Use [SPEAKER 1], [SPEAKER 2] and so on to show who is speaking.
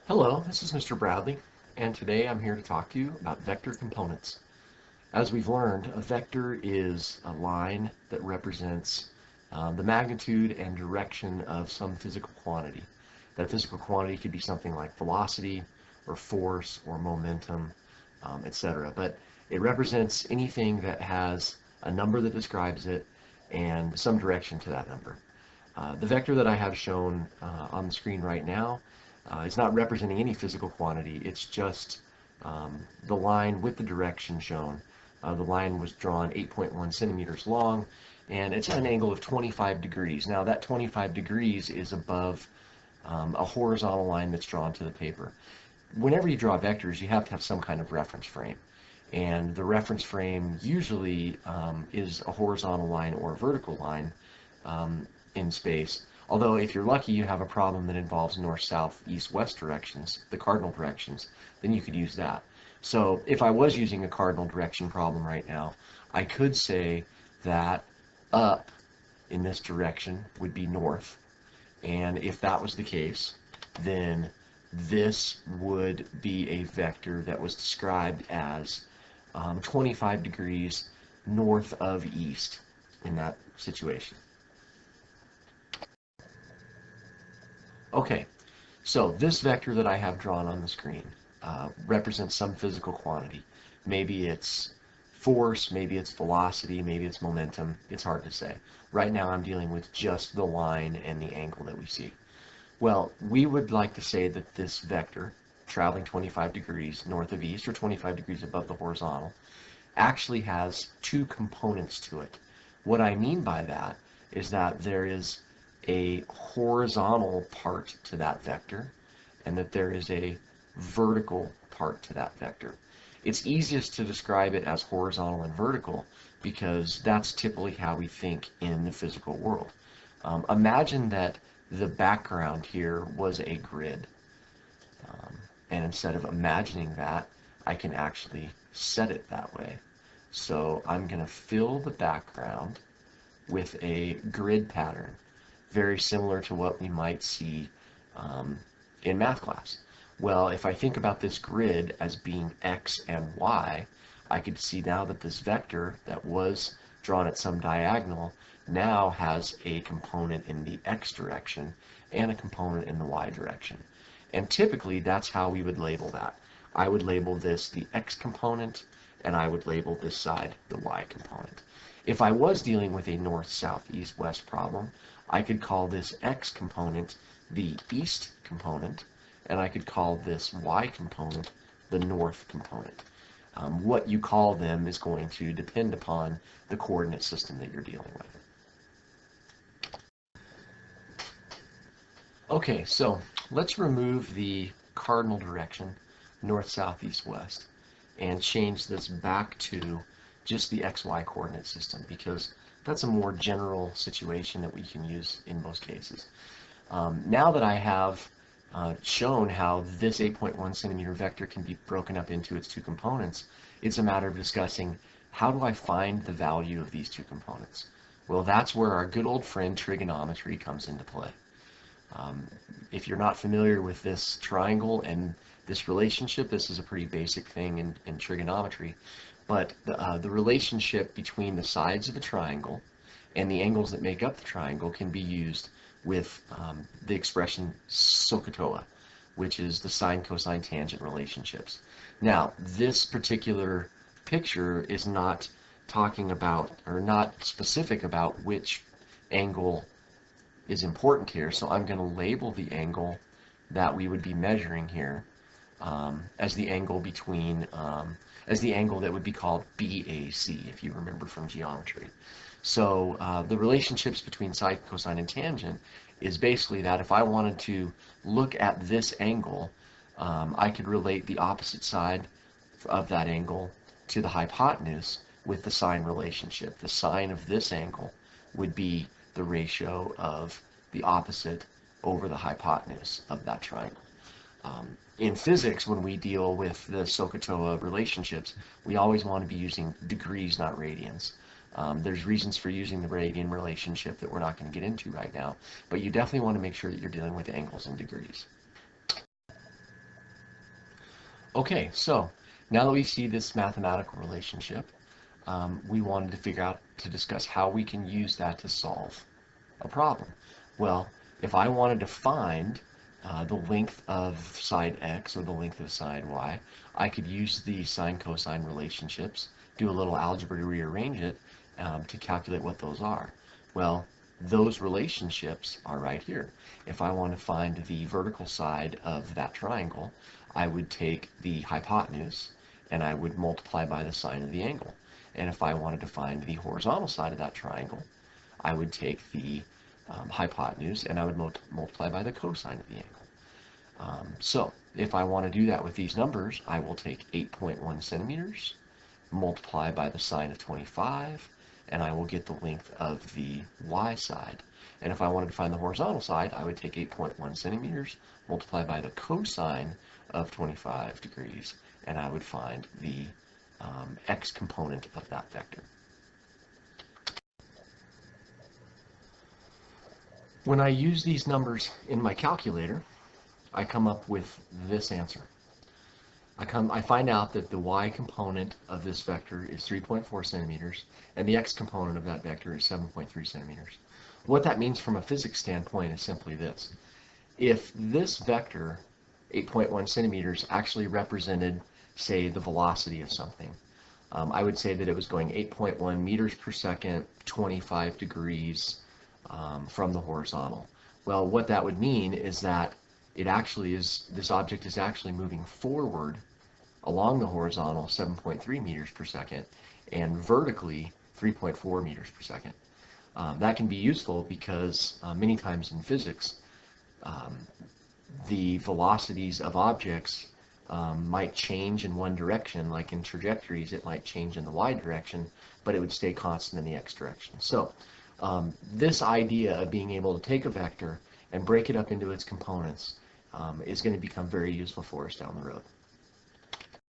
[SPEAKER 1] Hello, this is Mr. Bradley, and today I'm here to talk to you about vector components. As we've learned, a vector is a line that represents the magnitude and direction of some physical quantity. That physical quantity could be something like velocity, or force, or momentum, etc. But it represents anything that has a number that describes it and some direction to that number. The vector that I have shown on the screen right now is not representing any physical quantity. It's just the line with the direction shown. The line was drawn 8.1 centimeters long, and it's at an angle of 25 degrees. Now, that 25 degrees is above a horizontal line that's drawn to the paper. Whenever you draw vectors, you have to have some kind of reference frame. And the reference frame usually is a horizontal line or a vertical line in space. Although if you're lucky, you have a problem that involves north, south, east, west directions, the cardinal directions, then you could use that. So if I was using a cardinal direction problem right now, I could say that up in this direction would be north. And if that was the case, then this would be a vector that was described as 25 degrees north of east in that situation. Okay, so this vector that I have drawn on the screen represents some physical quantity. Maybe it's force, maybe it's velocity, maybe it's momentum. It's hard to say. Right now I'm dealing with just the line and the angle that we see. Well, we would like to say that this vector, traveling 25 degrees north of east or 25 degrees above the horizontal, actually has two components to it. What I mean by that is that there is a horizontal part to that vector and that there is a vertical part to that vector. It's easiest to describe it as horizontal and vertical because that's typically how we think in the physical world. Imagine that the background here was a grid. And instead of imagining that, I can actually set it that way. So I'm going to fill the background with a grid pattern, very similar to what we might see in math class. Well, if I think about this grid as being x and y, I could see now that this vector that was drawn at some diagonal now has a component in the x direction and a component in the y direction. And typically that's how we would label that. I would label this the x component, and I would label this side the y component. If I was dealing with a north, south, east, west problem, I could call this x component the east component, and I could call this y component the north component. What you call them is going to depend upon the coordinate system that you're dealing with. Okay, so let's remove the cardinal direction, north, south, east, west, and change this back to just the xy coordinate system because that's a more general situation that we can use in most cases. Now that I have shown how this 8.1 centimeter vector can be broken up into its two components, it's a matter of discussing how do I find the value of these two components. Well, that's where our good old friend trigonometry comes into play. If you're not familiar with this triangle and this relationship, this is a pretty basic thing in trigonometry, but the relationship between the sides of the triangle and the angles that make up the triangle can be used with the expression Sohcahtoa, which is the sine, cosine, tangent relationships. Now, this particular picture is not talking about, or not specific about which angle is important here, so I'm going to label the angle that we would be measuring here as the angle between, as the angle that would be called BAC, if you remember from geometry. So the relationships between sine, cosine, and tangent is basically that if I wanted to look at this angle, I could relate the opposite side of that angle to the hypotenuse with the sine relationship. The sine of this angle would be the ratio of the opposite over the hypotenuse of that triangle. In physics, when we deal with the Sohcahtoa relationships, we always want to be using degrees, not radians. There's reasons for using the radian relationship that we're not going to get into right now, but you definitely want to make sure that you're dealing with angles and degrees. Okay, so now that we see this mathematical relationship, we wanted to figure out to discuss how we can use that to solve a problem. Well, if I wanted to find the length of side x or the length of side y, I could use the sine-cosine relationships, do a little algebra to rearrange it to calculate what those are. Well, those relationships are right here. If I want to find the vertical side of that triangle, I would take the hypotenuse and I would multiply by the sine of the angle. And if I wanted to find the horizontal side of that triangle, I would take the hypotenuse and I would multiply by the cosine of the angle. So if I want to do that with these numbers, I will take 8.1 centimeters, multiply by the sine of 25, and I will get the length of the y side. And if I wanted to find the horizontal side, I would take 8.1 centimeters, multiply by the cosine of 25 degrees, and I would find the x component of that vector. When I use these numbers in my calculator, I come up with this answer. I find out that the y component of this vector is 3.4 centimeters, and the x component of that vector is 7.3 centimeters. What that means from a physics standpoint is simply this. If this vector, 8.1 centimeters, actually represented, say, the velocity of something, I would say that it was going 8.1 meters per second, 25 degrees from the horizontal. Well, what that would mean is that this object is actually moving forward along the horizontal 7.3 meters per second and vertically 3.4 meters per second. That can be useful because many times in physics, the velocities of objects might change in one direction, like in trajectories it might change in the y direction, but it would stay constant in the x direction. So this idea of being able to take a vector and break it up into its components is going to become very useful for us down the road.